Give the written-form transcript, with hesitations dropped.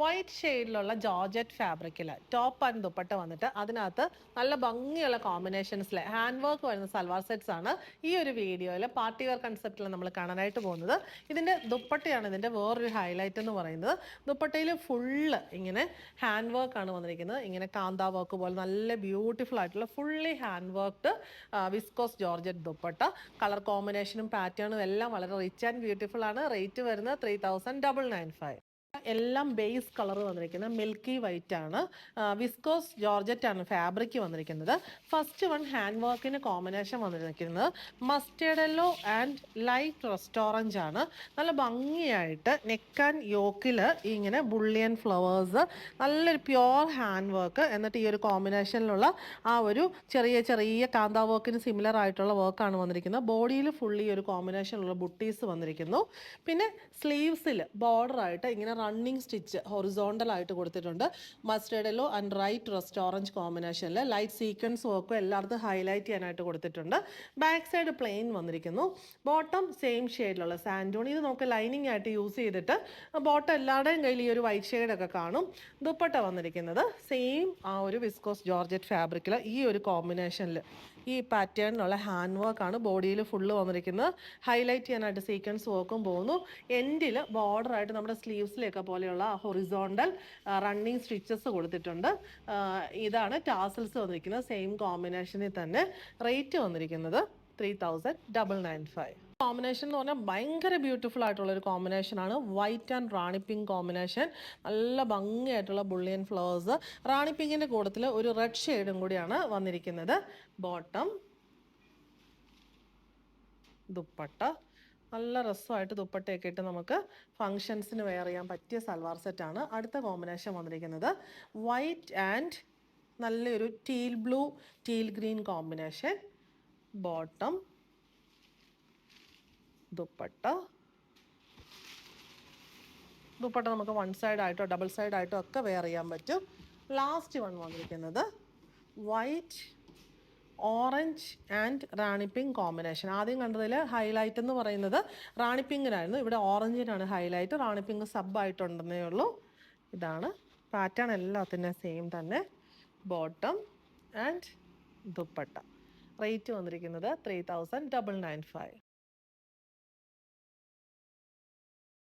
White ഷെയ്ഡിലുള്ള georgette ഫാബ്രിക്കിൽ top and dupatta വന്നിട്ട് അതിനകത്ത് നല്ല ഭംഗിയുള്ള കോമ്പിനേഷൻസിൽ ഹാൻഡ് വർക്ക് വരുന്ന സൽവാർ സെറ്റ്സ് ആണ് ഈ ഒരു വീഡിയോയിൽ പാർട്ടി വെയർ കൺസെപ്റ്റിൽ നമ്മൾ കാണാനായിട്ട് പോകുന്നത്. ഇതിൻ്റെ ദുപ്പട്ടയാണ് ഇതിൻ്റെ വേറൊരു ഹൈലൈറ്റ് എന്ന് പറയുന്നത്. ദുപ്പട്ടയിൽ ഫുള്ള് ഇങ്ങനെ ഹാൻഡ് വർക്കാണ് വന്നിരിക്കുന്നത്. ഇങ്ങനെ കാന്താ വർക്ക് പോലെ നല്ല ബ്യൂട്ടിഫുൾ ആയിട്ടുള്ള fully hand worked viscous georgette dupatta. Colour കോമ്പിനേഷനും പാറ്റേണും എല്ലാം വളരെ റിച്ച് ആൻഡ് ബ്യൂട്ടിഫുൾ ആണ്. റേറ്റ് വരുന്നത് 3995. എല്ലാം ബേസ് കളർ വന്നിരിക്കുന്നത് മിൽക്കി വൈറ്റ് ആണ്. വിസ്കോസ് ജോർജറ്റ് ആണ് ഫാബ്രിക് വന്നിരിക്കുന്നത്. ഫസ്റ്റ് വൺ ഹാൻഡ് വർക്കിന് കോമ്പിനേഷൻ വന്നിരിക്കുന്നത് mustard yellow and light restaurant ആണ്. നല്ല ഭംഗിയായിട്ട് നെക്ക് ആൻഡ് യോക്കിൽ ഇങ്ങനെ ബുള്ളിയൻ ഫ്ലവേഴ്സ്, നല്ലൊരു പ്യുവർ ഹാൻഡ് വർക്ക്. എന്നിട്ട് ഈ ഒരു കോമ്പിനേഷനിലുള്ള ആ ഒരു ചെറിയ ചെറിയ കാന്താ വർക്കിന് സിമിലർ ആയിട്ടുള്ള വർക്കാണ് വന്നിരിക്കുന്നത്. ബോഡിയിൽ ഫുള്ളി ഒരു കോമ്പിനേഷനിലുള്ള ബുട്ടീസ് വന്നിരിക്കുന്നു. പിന്നെ സ്ലീവ്സിൽ ബോർഡറായിട്ട് ഇങ്ങനെ റണ്ണിങ് സ്റ്റിച്ച് ഹൊറിസോണ്ടൽ ആയിട്ട് കൊടുത്തിട്ടുണ്ട്. Mustard yellow and right restaurant കോമ്പിനേഷനിൽ ലൈറ്റ് സീക്വൻസ് വർക്കും എല്ലായിടത്തും ഹൈലൈറ്റ് ചെയ്യാനായിട്ട് കൊടുത്തിട്ടുണ്ട്. ബാക്ക് സൈഡ് പ്ലെയിൻ വന്നിരിക്കുന്നു. ബോട്ടം സെയിം ഷെയ്ഡിലുള്ള സാൻഡോൺ. ഇത് നമുക്ക് ലൈനിങ് ആയിട്ട് യൂസ് ചെയ്തിട്ട് ബോട്ടം എല്ലാവരുടെയും കയ്യിൽ ഈ ഒരു വൈറ്റ് ഷെയ്ഡൊക്കെ കാണും. ദുപ്പട്ട വന്നിരിക്കുന്നത് സെയിം ആ ഒരു വിസ്കോസ് ജോർജറ്റ് ഫാബ്രിക്കിൽ ഈ ഒരു കോമ്പിനേഷനിൽ ഈ പാറ്റേണിലുള്ള ഹാൻഡ് വർക്കാണ് ബോഡിയിൽ ഫുള്ള് വന്നിരിക്കുന്നത്. ഹൈലൈറ്റ് ചെയ്യാനായിട്ട് സീക്വൻസ് വർക്കും പോകുന്നു. എൻഡിൽ ബോർഡറായിട്ട് നമ്മുടെ സ്ലീവ്സിലേക്ക് പോലെയുള്ള ഹൊറിസോണ്ടൽ റണ്ണിങ് സ്റ്റിച്ചസ് കൊടുത്തിട്ടുണ്ട്. ഇതാണ് ടാസൽസ് വന്നിരിക്കുന്നത് സെയിം കോമ്പിനേഷനിൽ തന്നെ. റേറ്റ് വന്നിരിക്കുന്നത് 3995. കോമ്പിനേഷൻ എന്ന് പറഞ്ഞാൽ ഭയങ്കര ബ്യൂട്ടിഫുൾ ആയിട്ടുള്ള ഒരു കോമ്പിനേഷനാണ്. White and Rani pink combination. നല്ല ഭംഗിയായിട്ടുള്ള ബുള്ളിയൻ ഫ്ലവേഴ്സ്. റാണി പിങ്കിൻ്റെ കൂട്ടത്തിൽ ഒരു റെഡ് ഷെയ്ഡും കൂടിയാണ് വന്നിരിക്കുന്നത്. ബോട്ടം, ദുപ്പട്ട. നല്ല രസമായിട്ട് ദുപ്പട്ടയൊക്കെ ഇട്ട് നമുക്ക് ഫങ്ഷൻസിന് വെയർ ചെയ്യാൻ പറ്റിയ സൽവാർ സെറ്റാണ്. അടുത്ത കോമ്പിനേഷൻ വന്നിരിക്കുന്നത് വൈറ്റ് ആൻഡ് നല്ലൊരു teal blue teal green combination. Bottom, dupatta. Dupatta നമുക്ക് വൺ സൈഡ് ആയിട്ടോ ഡബിൾ സൈഡ് ആയിട്ടോ ഒക്കെ വെയർ ചെയ്യാൻ പറ്റും. ലാസ്റ്റ് വൺ വന്നിരിക്കുന്നത് white, orange and Rani pink combination. ആദ്യം കണ്ടതിൽ ഹൈലൈറ്റ് എന്ന് പറയുന്നത് റാണി പിങ്കിനായിരുന്നു. ഇവിടെ ഓറഞ്ചിനാണ് ഹൈലൈറ്റ്. റാണി പിങ്ക് സബ്ബായിട്ടുണ്ടെന്നേ ഉള്ളൂ. ഇതാണ് പാറ്റേൺ, എല്ലാത്തിൻ്റെ സെയിം തന്നെ. Bottom and dupatta. റേറ്റ് വന്നിരിക്കുന്നത് 3995.